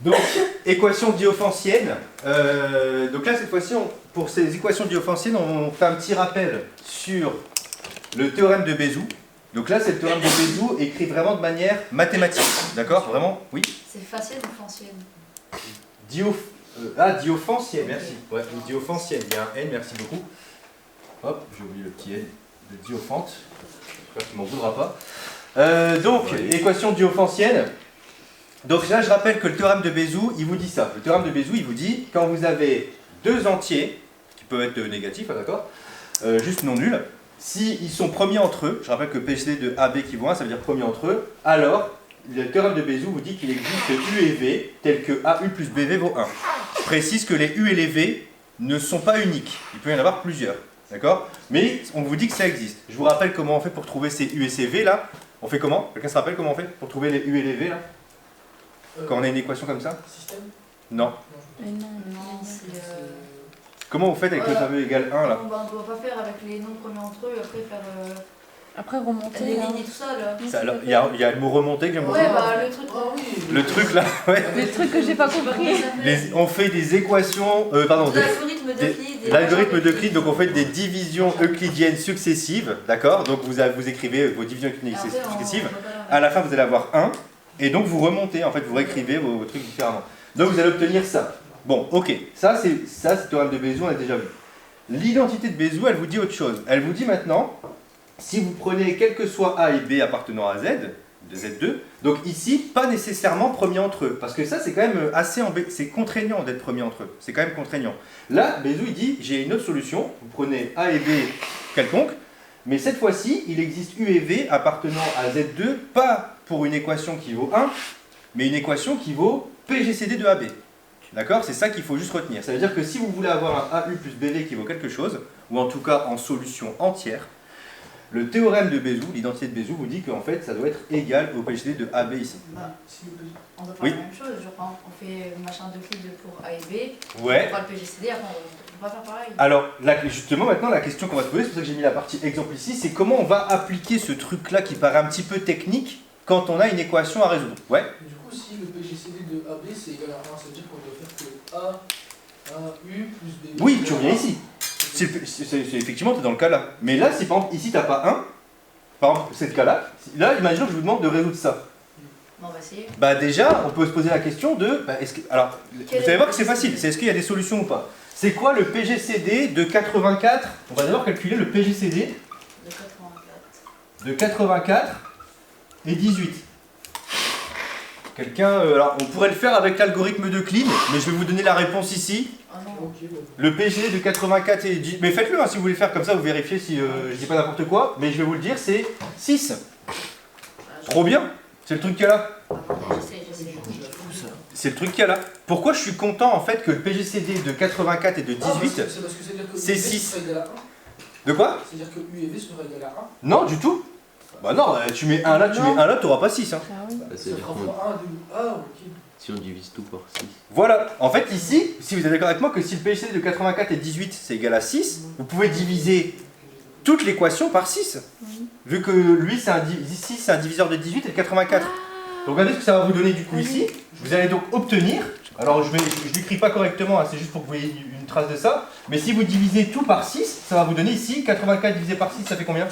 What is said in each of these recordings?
Donc, équation diophantienne. Donc là, cette fois-ci, pour ces équations diophantiennes, on fait un petit rappel sur le théorème de Bézout. Donc là, c'est le théorème de Bézout écrit vraiment de manière mathématique. D'accord? Vraiment? Oui? C'est facienne ou fancienne? Diophantienne, merci. Ouais, diophantienne, il y a un N, merci beaucoup. Hop, j'ai oublié le petit N de diophante. J'espère qu'il ne m'en voudra pas. Donc, équation diophantienne. Donc là, je rappelle que le théorème de Bézout, il vous dit ça. Le théorème de Bézout, il vous dit, quand vous avez deux entiers, qui peuvent être négatifs, d'accord, juste non nuls, s'ils sont premiers entre eux, je rappelle que PGCD de AB équivaut 1, ça veut dire premier entre eux, alors le théorème de Bézout vous dit qu'il existe U et V, tel que AU plus BV vaut 1. Je précise que les U et les V ne sont pas uniques, il peut y en avoir plusieurs, d'accord? Mais on vous dit que ça existe. Je vous rappelle comment on fait pour trouver ces U et ces V là. On fait comment? Quelqu'un se rappelle comment on fait pour trouver les U et les V là? Quand on a une équation comme ça? Système? Non. Non, c'est... Comment vous faites avec le fameux égal 1 là? On ne doit pas faire avec les noms premiers entre eux, après faire... Après remonter. les là. lignes et tout ça là. Alors, il y a le mot remonter que j'aime beaucoup. Ouais, bah le truc. Ah oui. Le truc là, ouais. Le truc que j'ai pas compris. On fait des équations, pardon, L'algorithme d'Euclide. l'algorithme d'Euclide, donc on fait des divisions euclidiennes successives, d'accord? Donc vous écrivez vos divisions euclidiennes successives, à la fin vous allez avoir 1, et donc vous remontez, en fait vous réécrivez vos trucs différemment. Donc vous allez obtenir ça. Bon, ok, ça c'est le théorème de Bézout, on l'a déjà vu. L'identité de Bézout, elle vous dit autre chose. Elle vous dit maintenant, si vous prenez quel que soit A et B appartenant à Z, de Z2, donc ici, pas nécessairement premier entre eux, parce que ça c'est quand même assez c'est contraignant d'être premier entre eux, c'est quand même contraignant. Là, Bézout il dit, j'ai une autre solution, vous prenez A et B quelconque, mais cette fois-ci, il existe U et V appartenant à Z2, pas pour une équation qui vaut 1, mais une équation qui vaut PGCD de AB. D'accord? C'est ça qu'il faut juste retenir. Ça veut dire que si vous voulez avoir un AU plus BV qui vaut quelque chose, ou en tout cas en solution entière, le théorème de Bézout, l'identité de Bézout, vous dit qu'en fait ça doit être égal au PGCD de AB ici. Bah, on doit faire Oui. la même chose, genre on fait machin d'Euclide pour A et B, Ouais. on fera le PGCD, après on va faire pareil. Alors, justement, maintenant, la question qu'on va se poser, c'est pour ça que j'ai mis la partie exemple ici, c'est comment on va appliquer ce truc-là qui paraît un petit peu technique quand on a une équation à résoudre. Ouais. Du coup, si le PGCD de AB c'est égal à 1, ça veut dire qu'on doit faire que A, U plus B. Oui, tu reviens ici. Effectivement, tu es dans le cas là. Mais là, si par exemple, ici, tu n'as pas 1, par exemple, c'est le cas là, imaginons que je vous demande de résoudre ça. Bon, on va essayer. Bah déjà, on peut se poser la question de, alors, vous allez voir que c'est facile, c'est est-ce qu'il y a des solutions ou pas? C'est quoi le PGCD de 84? On va d'abord calculer le PGCD De 84. de 84 et 18. Quelqu'un, alors on pourrait le faire avec l'algorithme d'Euclide, mais je vais vous donner la réponse ici. Oh non. Ok, bah. Le PGCD de 84 et 18, mais faites-le hein, si vous voulez faire comme ça, vous vérifiez si je dis pas n'importe quoi, mais je vais vous le dire, c'est 6. Trop bien, c'est le truc qu'il y a là. J'essaie. C'est le truc qu'il y a là. Pourquoi je suis content en fait que le PGCD de 84 et de 18, C'est parce que c'est-à-dire que c'est U et V 6. sera égal à 1. De quoi? C'est-à-dire que U et V sera égal à 1. Non, du tout. Bah non, tu mets 1 là, tu mets 1 là, t'auras pas 6. Hein. Ah oui. Bah, Ça c'est-à-dire fera qu'on- fois 1, 2. Ah, ok. si on divise tout par 6. Voilà. En fait, ici, si vous êtes d'accord avec moi que si le PGCD de 84 et 18 c'est égal à 6, vous pouvez diviser toute l'équation par 6. Vu que lui, ici, c'est un diviseur de 18 et de 84. Donc regardez ce que ça va vous donner du coup ici. Vous allez donc obtenir, alors je l'écris pas correctement, hein, c'est juste pour que vous ayez une trace de ça, mais si vous divisez tout par 6, ça va vous donner ici, 84 divisé par 6, ça fait combien?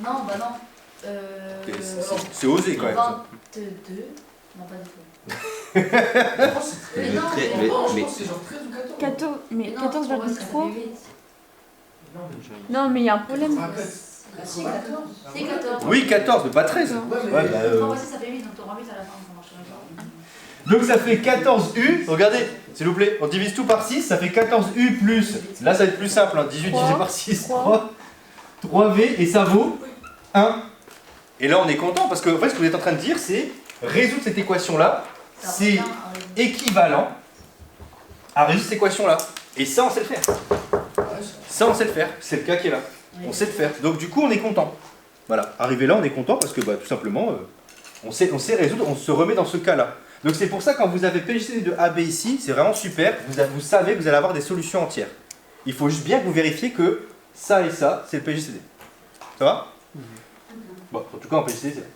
Non, bah non. C'est osé quand même. Ça. 22. Non, pas du tout. Je pense que c'est Mais très. non, très- mais mais- bon, Je mais- pense que c'est genre 13 ou 14. 14, mais non, 14,3. ça fait 8. Non, mais. Non, mais il y a un problème. 84. Ah, c'est 14. C'est 14. Oui, 14, mais pas 13. Ouais, mais. Ouais, bah, Non, vas-y, ça fait 8, donc t'auras 8 à la fin, ça marcherait pas. Donc ça fait 14U, regardez, s'il vous plaît, on divise tout par 6, ça fait 14U plus, là ça va être plus simple, hein, 18 divisé par 6, 3V, et ça vaut 1. Et là on est content, parce que en fait ce que vous êtes en train de dire, c'est résoudre cette équation-là, c'est équivalent à résoudre cette équation-là. Et ça on sait le faire. Ça on sait le faire, c'est le cas qui est là. On sait le faire. Donc du coup on est content. Voilà, arrivé là on est content parce que bah, tout simplement on sait résoudre, on se remet dans ce cas-là. Donc c'est pour ça quand vous avez PGCD de AB ici, c'est vraiment super, vous savez que vous allez avoir des solutions entières. Il faut juste bien que vous vérifiez que ça et ça, c'est le PGCD. Ça va? Bon, en tout cas en PGCD c'est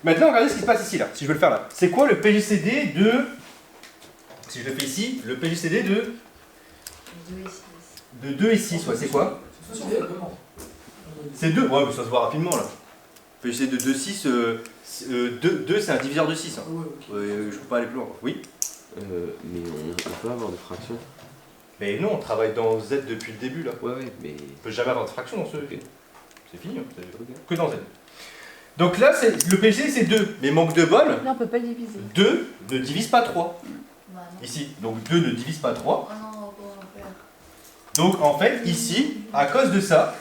Maintenant, regardez ce qui se passe ici, là, si je veux le faire là. C'est quoi le PJCD de... Si je le fais ici, le PJCD de... 2 et 6. De 2 et 6, ouais, c'est quoi? C'est comment? C'est 2, ouais, mais ça se voit rapidement là. PJCD de 2, 6, 2 c'est un diviseur de 6. Hein. Ouais, ok. Je peux pas aller plus loin. Oui. Mais on peut avoir des fractions. Mais non, on travaille dans Z depuis le début là. Ouais, mais. On peut jamais avoir de fraction dans ce... Ok. C'est fini, hein. C'est Ok. que dans Z. Donc là, le PJCD c'est 2, mais manque de bol, Là, on peut pas le diviser. 2 ne divise pas 3. Bah non. Ici, donc 2 ne divise pas 3. Oh non, on va faire. Donc en fait, ici, à cause de ça,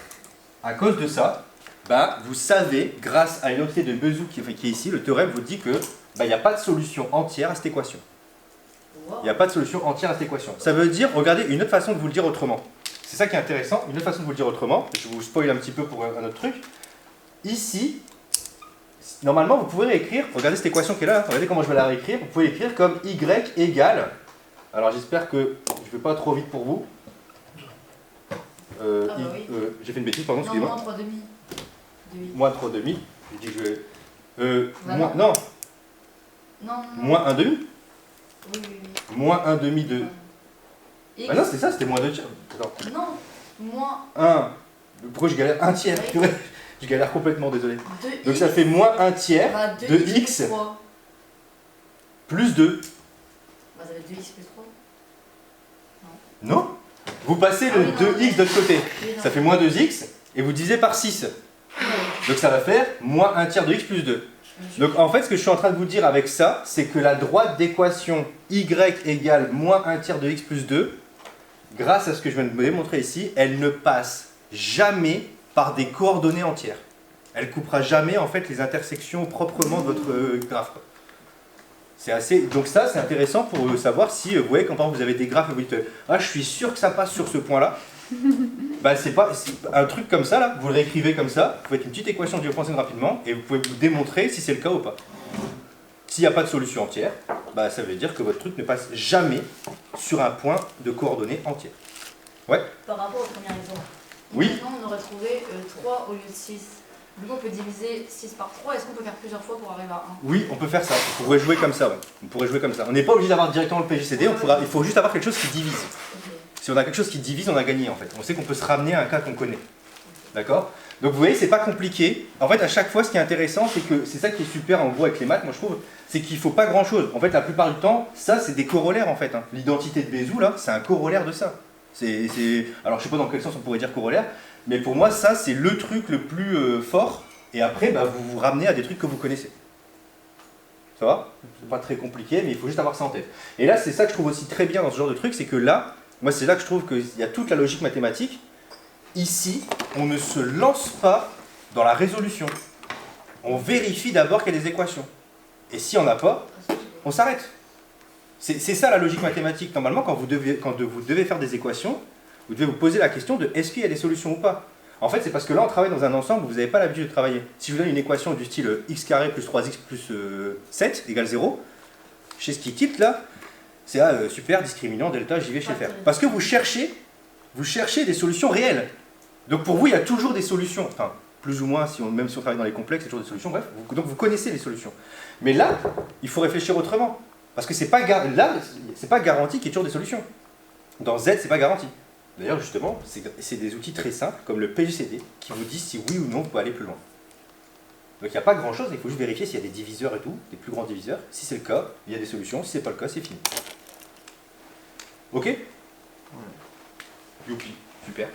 bah, vous savez, grâce à une entité de Bezout qui est ici, le théorème vous dit que bah, il n'y a pas de solution entière à cette équation. Il n'y a pas de solution entière à cette équation. Ça veut dire, regardez, une autre façon de vous le dire autrement. C'est ça qui est intéressant, une autre façon de vous le dire autrement. Je vous spoil un petit peu pour un autre truc. Ici, normalement, vous pouvez réécrire, regardez cette équation qui est là, regardez comment je vais la réécrire. Vous pouvez l'écrire comme y égale, alors j'espère que je ne vais pas trop vite pour vous. bah oui. J'ai fait une bêtise, pardon, Non, excusez-moi. moins 3 demi. De 8. Moins 3 demi. Je dis que je vais. Bah moins, non. non, Non, non. moins 1 demi. Oui, oui, oui. Moins 1 demi de. X. Ah non, c'est ça, c'était moins 2 tiers. Attends. Non, moins 1. Pourquoi je galère 1 tiers? Purée, je galère complètement, désolé. 2 Donc ça fait moins 1 tiers bah, de 2 x plus 3. plus 2. Bah, ça fait 2x plus 3. Non? Vous passez Ah le oui, non, 2x de l'autre côté. Oui, non. Ça fait moins 2x et vous divisez par 6. Donc ça va faire moins 1 tiers de x plus 2. Donc en fait, ce que je suis en train de vous dire avec ça, c'est que la droite d'équation y égale moins 1 tiers de x plus 2, grâce à ce que je viens de vous démontrer ici, elle ne passe jamais par des coordonnées entières. Elle coupera jamais en fait les intersections proprement de votre graphe. C'est assez... Donc ça, c'est intéressant pour savoir si, vous voyez, quand par exemple, vous avez des graphes et vous dites « Ah, je suis sûr que ça passe sur ce point-là », bah, c'est un truc comme ça, là, vous le réécrivez comme ça, vous faites une petite équation de Diophantine rapidement, et vous pouvez vous démontrer si c'est le cas ou pas. S'il n'y a pas de solution entière, bah, ça veut dire que votre truc ne passe jamais sur un point de coordonnées entières. Ouais. Par rapport au premier exemple. Oui. Maintenant, on aurait trouvé 3 au lieu de 6. Du coup, on peut diviser 6 par 3. Est-ce qu'on peut faire plusieurs fois pour arriver à 1? Oui, on peut faire ça. On pourrait jouer comme ça. Ouais. On pourrait jouer comme ça. On n'est pas obligé d'avoir directement le PJCD, il faut juste avoir quelque chose qui divise. Ok. Si on a quelque chose qui divise, on a gagné en fait. On sait qu'on peut se ramener à un cas qu'on connaît. D'accord? Donc vous voyez, c'est pas compliqué. En fait, à chaque fois, ce qui est intéressant, c'est que c'est ça qui est super en gros avec les maths, moi je trouve, c'est qu'il faut pas grand chose. En fait, la plupart du temps, ça c'est des corollaires en fait. Hein. L'identité de Bézout là, c'est un corollaire de ça. Alors je sais pas dans quel sens on pourrait dire corollaire, mais pour moi, ça c'est le truc le plus fort. Et après, bah, vous vous ramenez à des trucs que vous connaissez. Ça va? C'est pas très compliqué, mais il faut juste avoir ça en tête. Et là, c'est ça que je trouve aussi très bien dans ce genre de truc, c'est que là, moi c'est là que je trouve qu'il y a toute la logique mathématique. Ici, on ne se lance pas dans la résolution. On vérifie d'abord qu'il y a des équations. Et si on n'a pas, on s'arrête. C'est ça la logique mathématique. Normalement, quand vous devez faire des équations, vous devez vous poser la question de est-ce qu'il y a des solutions ou pas. En fait, c'est parce que là, on travaille dans un ensemble où vous n'avez pas l'habitude de travailler. Si je vous donne une équation du style x carré plus 3x plus 7 égale 0, chez ce qui tilt là, c'est super, discriminant, delta, j'y vais chez faire. Parce que vous cherchez des solutions réelles. Donc pour vous, il y a toujours des solutions. Enfin, plus ou moins, même si on travaille dans les complexes, il y a toujours des solutions. Bref, donc vous connaissez les solutions. Mais là, il faut réfléchir autrement. Parce que c'est pas garanti qu'il y ait toujours des solutions. Dans Z, c'est pas garanti. D'ailleurs, justement, c'est des outils très simples, comme le PJCD, qui vous disent si oui ou non vous pouvez aller plus loin. Donc il n'y a pas grand chose, il faut juste vérifier s'il y a des diviseurs et tout, des plus grands diviseurs. Si c'est le cas, il y a des solutions. Si c'est pas le cas, c'est fini. Ok? Youpi, super.